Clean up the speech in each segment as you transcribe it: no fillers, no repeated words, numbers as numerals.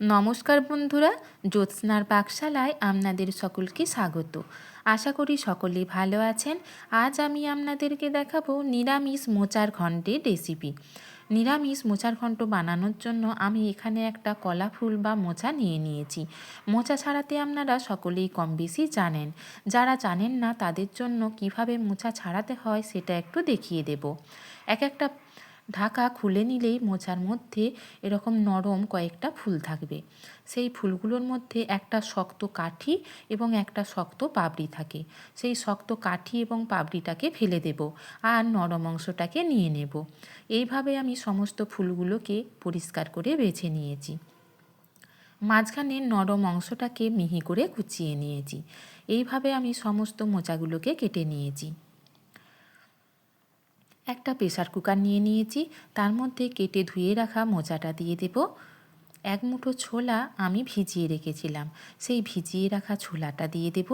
নমস্কার বন্ধুরা, জ্যোৎস্নার পাকশালায় আপনাদের সকলকে স্বাগত। আশা করি সকলেই ভালো আছেন। আজ আমি আপনাদেরকে দেখাবো নিরামিষ মোচার ঘন্টের রেসিপি। নিরামিষ মোচার ঘন্ট বানানোর জন্য আমি এখানে একটা কলা ফুল বা মোচা নিয়ে নিয়েছি। মোচা ছাড়াতে আপনারা সকলেই কম বেশি জানেন। যারা জানেন না তাদের জন্য কিভাবে মোচা ছাড়াতে হয় সেটা একটু দেখিয়ে দেব। এক একটা ঢাকা খুলে নিলেই মোচার মধ্যে এরকম নরম কয়েকটা ফুল থাকবে। সেই ফুলগুলোর মধ্যে একটা শক্ত কাঠি এবং একটা শক্ত পাপড়ি থাকে। সেই শক্ত কাঠি এবং পাপড়িটাকে ফেলে দেব আর নরম অংশটাকে নিয়ে নেব। এইভাবে আমি সমস্ত ফুলগুলোকে পরিষ্কার করে বেছে নিয়েছি। মাঝখানে নরম অংশটাকে মিহি করে কুচিয়ে নিয়েছি। এইভাবে আমি সমস্ত মোচাগুলোকে কেটে নিয়েছি। একটা প্রেসার কুকার নিয়ে নিয়েছি, তার মধ্যে কেটে ধুয়ে রাখা মোচাটা দিয়ে দেব। এক মুঠো ছোলা আমি ভিজিয়ে রেখেছিলাম, সেই ভিজিয়ে রাখা ছোলাটা দিয়ে দেব।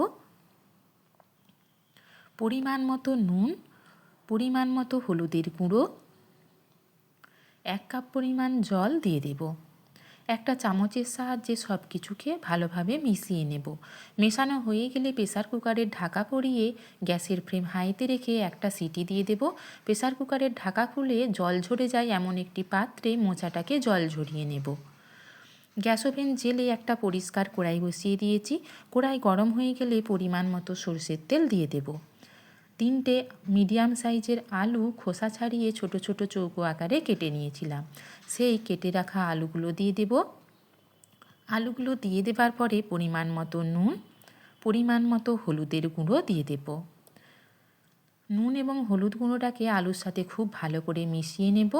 পরিমাণ মতো নুন, পরিমাণ মতো হলুদের গুঁড়ো, 1 কাপ পরিমাণ জল দিয়ে দেব। একটা চামচের সাহায্যে সব কিছুকে ভালোভাবে মিশিয়ে নেব। মেশানো হয়ে গেলে প্রেসার কুকারের ঢাকা পরিয়ে গ্যাসের ফ্লেম হাইতে রেখে একটা সিটি দিয়ে দেব। প্রেসার কুকারের ঢাকা খুলে জল ঝরে যায় এমন একটি পাত্রে মোচাটাকে জল ঝরিয়ে নেব। গ্যাস ওভেন জেলে একটা পরিষ্কার কড়াই বসিয়ে দিয়েছি। কড়াই গরম হয়ে গেলে পরিমাণ মতো সরষের তেল দিয়ে দেব। 3টে মিডিয়াম সাইজের আলু খোসা ছাড়িয়ে ছোট ছোট চৌকো আকারে কেটে নিয়েছিলাম, সেই কেটে রাখা আলুগুলো দিয়ে দেব। আলুগুলো দিয়ে দেবার পরে পরিমাণ মতো নুন, পরিমাণ মতো হলুদের গুঁড়ো দিয়ে দেব। নুন এবং হলুদ গুঁড়োটাকে আলুর সাথে খুব ভালো করে মিশিয়ে নেব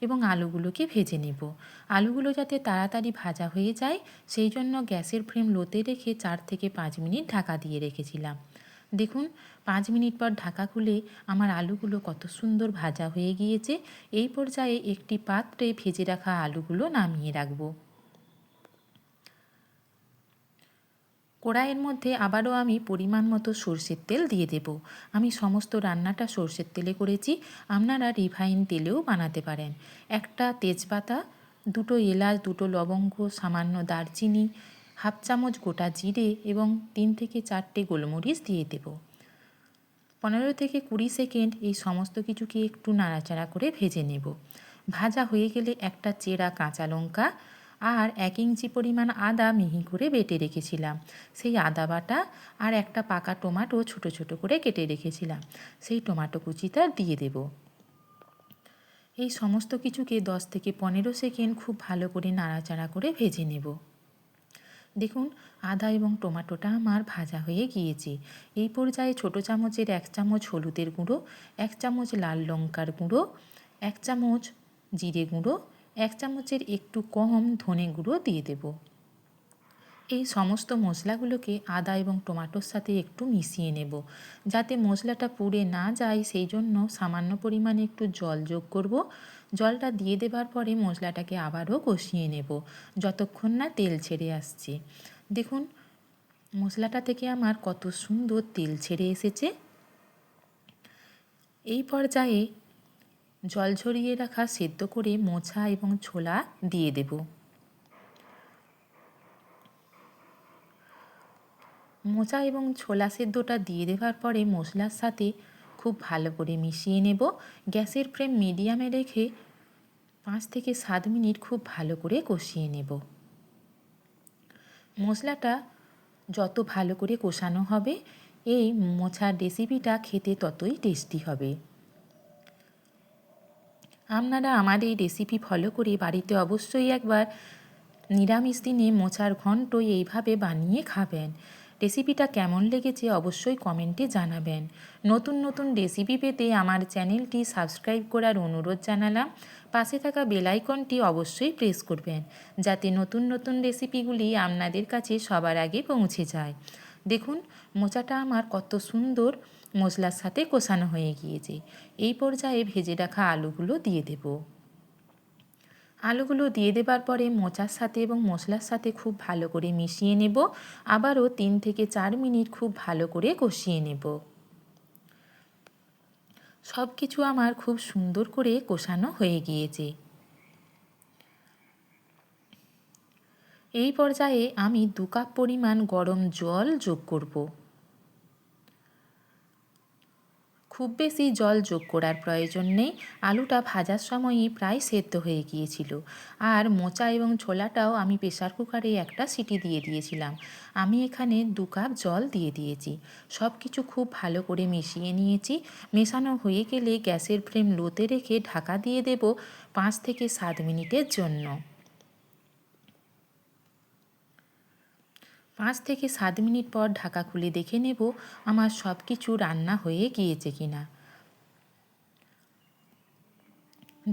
এবং আলুগুলোকে ভেজে নেব। আলুগুলো যাতে তাড়াতাড়ি ভাজা হয়ে যায় সেই জন্য গ্যাসের ফ্লেম লোতে রেখে 4 থেকে 5 মিনিট ঢাকা দিয়ে রেখেছিলাম। দেখুন 5 মিনিট পর ঢাকা খুলে আমার আলুগুলো কত সুন্দর ভাজা হয়ে গিয়েছে। এই পর্যায়ে একটি পাত্রে ভেজে রাখা আলুগুলো নামিয়ে রাখবো। কড়াইয়ের মধ্যে আবারও আমি পরিমাণ মতো সরষের তেল দিয়ে দেব। আমি সমস্ত রান্নাটা সরষের তেলে করেছি, আপনারা রিফাইন তেলেও বানাতে পারেন। একটা তেজপাতা, 2টো এলাচ, 2টো লবঙ্গ, সামান্য দারচিনি, 1/2 চামচ গোটা জিরে এবং 3 থেকে 4টে গোলমরিচ দিয়ে দেব। 15 থেকে 20 সেকেন্ড এই সমস্ত কিছুকে একটু নাড়াচাড়া করে ভেজে নেব। ভাজা হয়ে গেলে একটা চেরা কাঁচা লঙ্কা আর 1 ইঞ্চি পরিমাণ আদা মিহি করে বেটে রেখেছিলাম, সেই আদা বাটা আর একটা পাকা টমেটো ছোট ছোট করে কেটে রেখেছিলাম, সেই টমেটো কুচিটা দিয়ে দেব। এই সমস্ত কিছুকে 10 থেকে 15 সেকেন্ড খুব ভালো করে নাড়াচাড়া করে ভেজে নেব। দেখুন আদা এবং টমেটোটা আমার ভাজা হয়ে গিয়েছে। এই পর্যায়ে ছোটো চামচের 1 চামচ হলুদের গুঁড়ো, 1 চামচ লাল লঙ্কার গুঁড়ো, 1 চামচ জিরে গুঁড়ো, 1 চামচের একটু কম ধনে গুঁড়ো দিয়ে দেব। এই সমস্ত মশলাগুলোকে আদা এবং টমেটোর সাথে একটু মিশিয়ে নেব। যাতে মশলাটা পুড়ে না যায় সেই জন্য সামান্য পরিমাণে একটু জল যোগ করব। জলটা দিয়ে দেবার পরে মশলাটাকে আবারও কষিয়ে নেব যতক্ষণ না তেল ছেড়ে আসছে। দেখুন মশলাটা থেকে আমার কত সুন্দর তেল ছেড়ে এসেছে। এই পর্যায়ে জল ঝরিয়ে রাখা সেদ্ধ করে মোচা এবং ছোলা দিয়ে দেব। মোচা এবং ছোলা সেদ্ধটা দিয়ে দেওয়ার পরে মশলার সাথে খুব ভালো করে মিশিয়ে নেব। গ্যাসের ফ্লেম মিডিয়ামে রেখে 5 থেকে 7 মিনিট খুব ভালো করে কষিয়ে নেব। মশলাটা যত ভালো করে কষানো হবে এই মোচার রেসিপিটা খেতে ততই টেস্টি হবে। আপনারা আমার এই রেসিপি ফলো করে বাড়িতে অবশ্যই একবার নিরামিষ দিনে মোচার ঘন্ট এইভাবে বানিয়ে খাবেন। রেসিপিটা কেমন লেগেছে অবশ্যই কমেন্টে জানাবেন। নতুন নতুন রেসিপি পেতে আমার চ্যানেলটি সাবস্ক্রাইব করার অনুরোধ জানালাম। পাশে থাকা বেল আইকনটি অবশ্যই প্রেস করবেন যাতে নতুন নতুন রেসিপিগুলি আপনাদের কাছে সবার আগে পৌঁছে যায়। দেখুন মোচাটা আমার কত সুন্দর মশলার সাথে কষানো হয়ে গিয়েছে। এই পর্যায়ে ভেজে রাখা আলুগুলো দিয়ে দেব। আলুগুলো দিয়ে দেবার পরে মোচার সাথে এবং মশলার সাথে খুব ভালো করে মিশিয়ে নেব। আবারও 3 থেকে 4 মিনিট খুব ভালো করে কষিয়ে নেব। সব কিছু আমার খুব সুন্দর করে কষানো হয়ে গিয়েছে। এই পর্যায়ে আমি 2 কাপ পরিমাণ গরম জল যোগ করব। খুব বেশি জল যোগ করার প্রয়োজন নেই, আলুটা ভাজার সময়ই প্রায় সেদ্ধ হয়ে গিয়েছিল। আর মোচা এবং ছোলাটাও আমি প্রেসার কুকারে একটা সিটি দিয়ে দিয়েছিলাম। আমি এখানে 2 কাপ জল দিয়ে দিয়েছি। সব কিছু খুব ভালো করে মিশিয়ে নিয়েছি। মেশানো হয়ে গেলে গ্যাসের ফ্লেম লোতে রেখে ঢাকা দিয়ে দেব 5 থেকে 7 মিনিটের জন্য। 5 থেকে 7 মিনিট পর ঢাকা খুলে দেখে নেব আমার সব কিছু রান্না হয়ে গিয়েছে কিনা।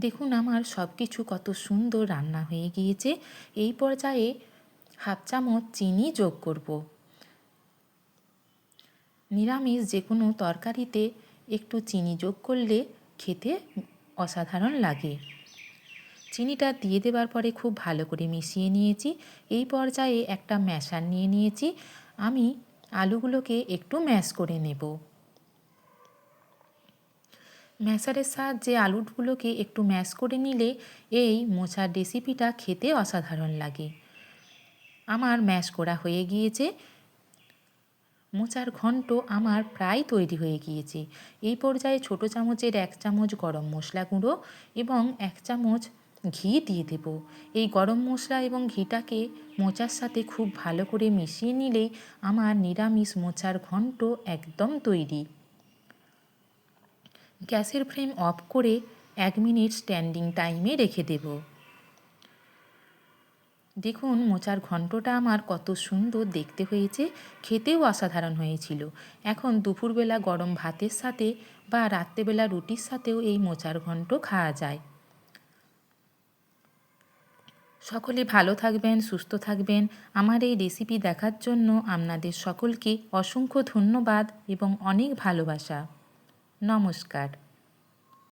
দেখুন আমার সব কিছু কত সুন্দর রান্না হয়ে গিয়েছে। এই পর্যায়ে হাফ চামচ চিনি যোগ করব। নিরামিষ যে কোনো তরকারিতে একটু চিনি যোগ করলে খেতে অসাধারণ লাগে। চিনিটা দিয়ে দেওয়ার পরে খুব ভালো করে মিশিয়ে নিয়েছি। এই পর্যায়ে একটা ম্যাশার নিয়ে নিয়েছি। আমি আলুগুলোকে একটু ম্যাশ করে নেব। ম্যাশারের সাহায্যে আলুগুলোকে একটু ম্যাশ করে নিলে এই মোচার রেসিপিটা খেতে অসাধারণ লাগে। আমার ম্যাশ করা হয়ে গিয়েছে। মোচার ঘন্ট আমার প্রায় তৈরি হয়ে গিয়েছে। এই পর্যায়ে ছোট চামচের 1 চামচ গরম মশলা গুঁড়ো এবং 1 চামচ ঘি দিয়ে দেব। এই গরম মশলা এবং ঘিটাকে মোচার সাথে খুব ভালো করে মিশিয়ে নিলেই আমার নিরামিষ মোচার ঘন্ট একদম তৈরি। গ্যাসের ফ্লেম অফ করে 1 মিনিট স্ট্যান্ডিং টাইমে রেখে দেব। দেখুন মোচার ঘন্টটা আমার কত সুন্দর দেখতে হয়েছে, খেতেও অসাধারণ হয়েছিল। এখন দুপুরবেলা গরম ভাতের সাথে বা রাত্রেবেলা রুটির সাথেও এই মোচার ঘন্ট খাওয়া যায়। সকলে ভালো থাকবেন, সুস্থ থাকবেন। আমার এই রেসিপি দেখার জন্য আপনাদের সকলকে অসংখ্য ধন্যবাদ এবং অনেক ভালোবাসা। নমস্কার।